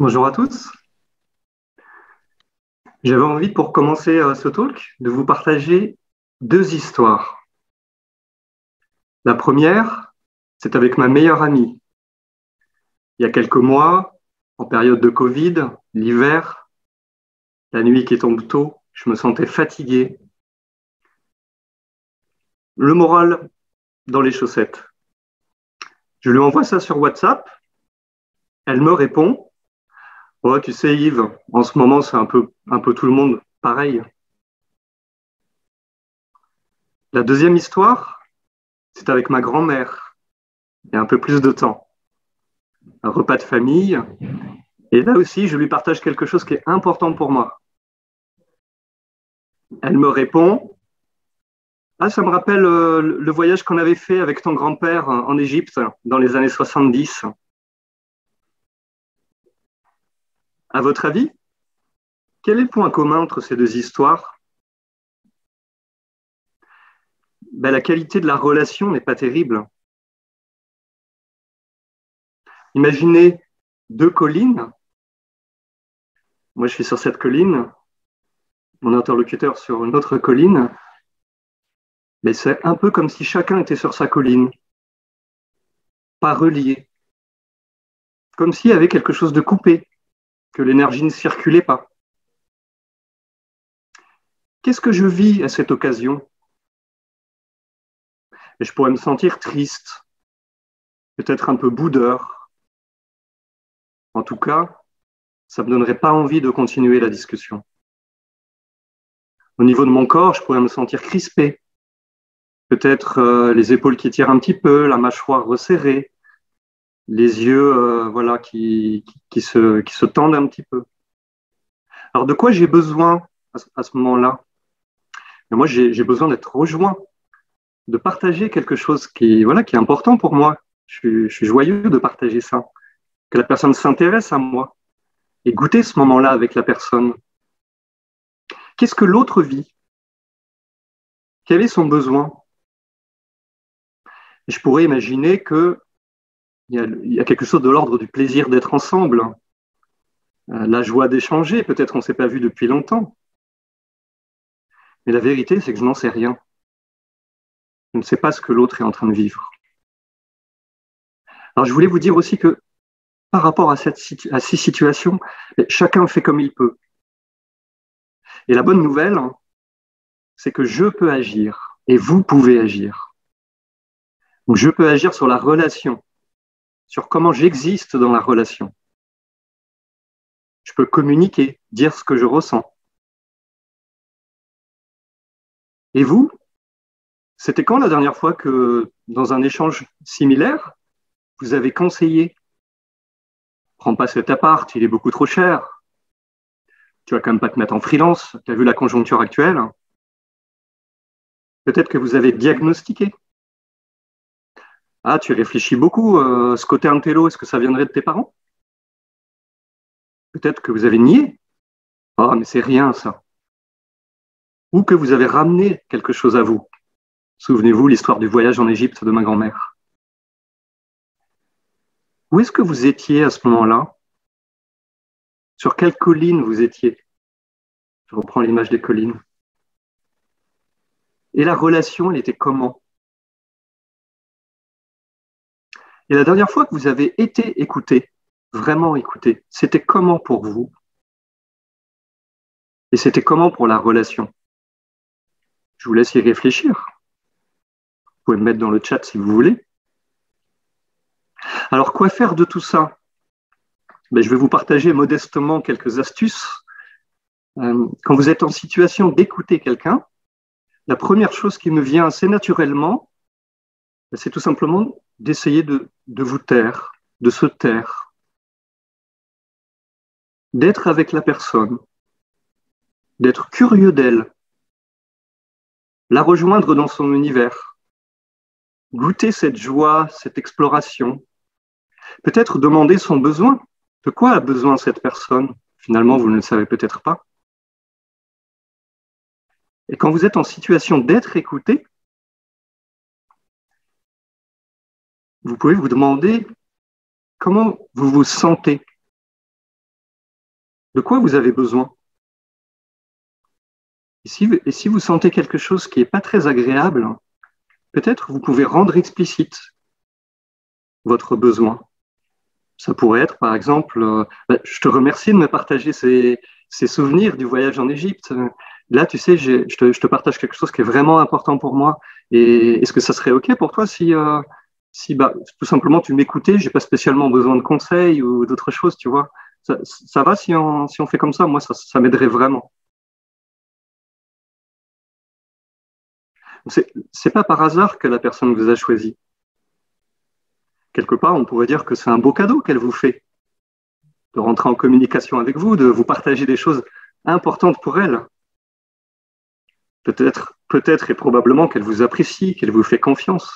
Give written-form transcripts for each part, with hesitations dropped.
Bonjour à tous. J'avais envie, pour commencer ce talk, de vous partager deux histoires. La première, c'est avec ma meilleure amie. Il y a quelques mois, en période de Covid, l'hiver, la nuit qui tombe tôt, je me sentais fatigué, le moral dans les chaussettes. Je lui envoie ça sur WhatsApp, elle me répond: «Oh, tu sais Yves, en ce moment c'est un peu tout le monde pareil.» La deuxième histoire, c'est avec ma grand-mère, il y a un peu plus de temps. Un repas de famille. Et là aussi, je lui partage quelque chose qui est important pour moi. Elle me répond: «Ah, ça me rappelle le voyage qu'on avait fait avec ton grand-père en Égypte dans les années 70. À votre avis, quel est le point commun entre ces deux histoires?» Ben, la qualité de la relation n'est pas terrible. Imaginez deux collines. Moi, je suis sur cette colline, mon interlocuteur sur une autre colline. Mais c'est un peu comme si chacun était sur sa colline, pas relié, comme s'il y avait quelque chose de coupé, que l'énergie ne circulait pas. Qu'est-ce que je vis à cette occasion? Et je pourrais me sentir triste, peut-être un peu boudeur. En tout cas, ça ne me donnerait pas envie de continuer la discussion. Au niveau de mon corps, je pourrais me sentir crispé, peut-être les épaules qui tirent un petit peu, la mâchoire resserrée, les yeux voilà, qui se tendent un petit peu. Alors de quoi j'ai besoin à ce moment-là? Moi, j'ai besoin d'être rejoint, de partager quelque chose voilà, qui est important pour moi. Je suis joyeux de partager ça, que la personne s'intéresse à moi et goûter ce moment-là avec la personne. Qu'est-ce que l'autre vit? Quel est son besoin? Et je pourrais imaginer qu'il y a quelque chose de l'ordre du plaisir d'être ensemble, la joie d'échanger, peut-être on ne s'est pas vu depuis longtemps. Mais la vérité, c'est que je n'en sais rien. Je ne sais pas ce que l'autre est en train de vivre. Alors je voulais vous dire aussi que par rapport à ces situations, chacun fait comme il peut. Et la bonne nouvelle, c'est que je peux agir et vous pouvez agir. Donc je peux agir sur la relation, sur comment j'existe dans la relation. Je peux communiquer, dire ce que je ressens. Et vous, c'était quand la dernière fois que, dans un échange similaire, vous avez conseillé: «Prends pas cet appart, il est beaucoup trop cher. Tu vas quand même pas te mettre en freelance, tu as vu la conjoncture actuelle.» Peut-être que vous avez diagnostiqué: «Ah, tu réfléchis beaucoup, ce côté intello, est-ce que ça viendrait de tes parents?» Peut-être que vous avez nié: «Ah, mais c'est rien ça.» Ou que vous avez ramené quelque chose à vous. Souvenez-vous l'histoire du voyage en Égypte de ma grand-mère. Où est-ce que vous étiez à ce moment-là? Sur quelle colline vous étiez? Je reprends l'image des collines. Et la relation, elle était comment? Et la dernière fois que vous avez été écouté, vraiment écouté, c'était comment pour vous? Et c'était comment pour la relation? Je vous laisse y réfléchir. Vous pouvez me mettre dans le chat si vous voulez. Alors, quoi faire de tout ça? Je vais vous partager modestement quelques astuces. Quand vous êtes en situation d'écouter quelqu'un, la première chose qui me vient assez naturellement, c'est tout simplement d'essayer de vous taire, de se taire, d'être avec la personne, d'être curieux d'elle, la rejoindre dans son univers, goûter cette joie, cette exploration, peut-être demander son besoin. De quoi a besoin cette personne? Finalement, vous ne le savez peut-être pas. Et quand vous êtes en situation d'être écouté, vous pouvez vous demander comment vous vous sentez. De quoi vous avez besoin? Et si vous sentez quelque chose qui n'est pas très agréable, peut-être vous pouvez rendre explicite votre besoin. Ça pourrait être, par exemple, je te remercie de me partager ces souvenirs du voyage en Égypte. Là, tu sais, je te partage quelque chose qui est vraiment important pour moi. Et est-ce que ça serait OK pour toi si tout simplement tu m'écoutais, j'ai pas spécialement besoin de conseils ou d'autres choses, tu vois. Ça va si on fait comme ça? Moi, ça m'aiderait vraiment. C'est pas par hasard que la personne vous a choisi. Quelque part, on pourrait dire que c'est un beau cadeau qu'elle vous fait, de rentrer en communication avec vous, de vous partager des choses importantes pour elle. Peut-être et probablement qu'elle vous apprécie, qu'elle vous fait confiance.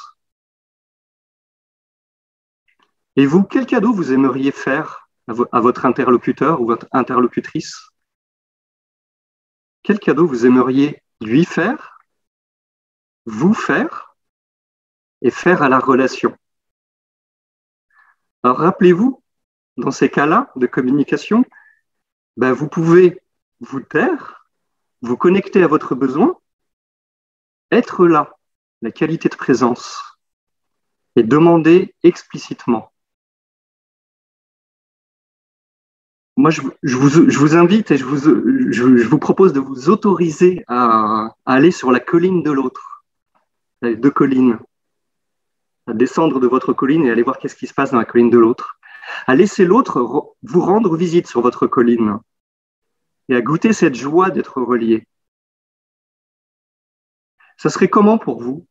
Et vous, quel cadeau vous aimeriez faire à votre interlocuteur ou votre interlocutrice? Quel cadeau vous aimeriez lui faire, vous faire et faire à la relation? Alors rappelez-vous, dans ces cas-là de communication, vous pouvez vous taire, vous connecter à votre besoin, être là, la qualité de présence, et demander explicitement. Moi, je vous invite et je vous propose de vous autoriser à aller sur la colline de l'autre, les deux collines, à descendre de votre colline et aller voir qu'est-ce qui se passe dans la colline de l'autre, à laisser l'autre vous rendre visite sur votre colline et à goûter cette joie d'être relié. Ça serait comment pour vous?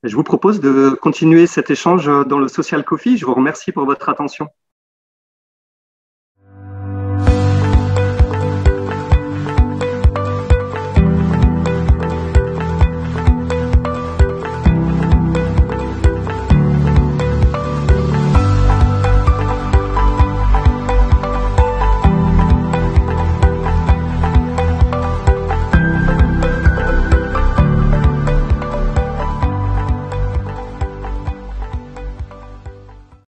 Je vous propose de continuer cet échange dans le Social Coffee. Je vous remercie pour votre attention.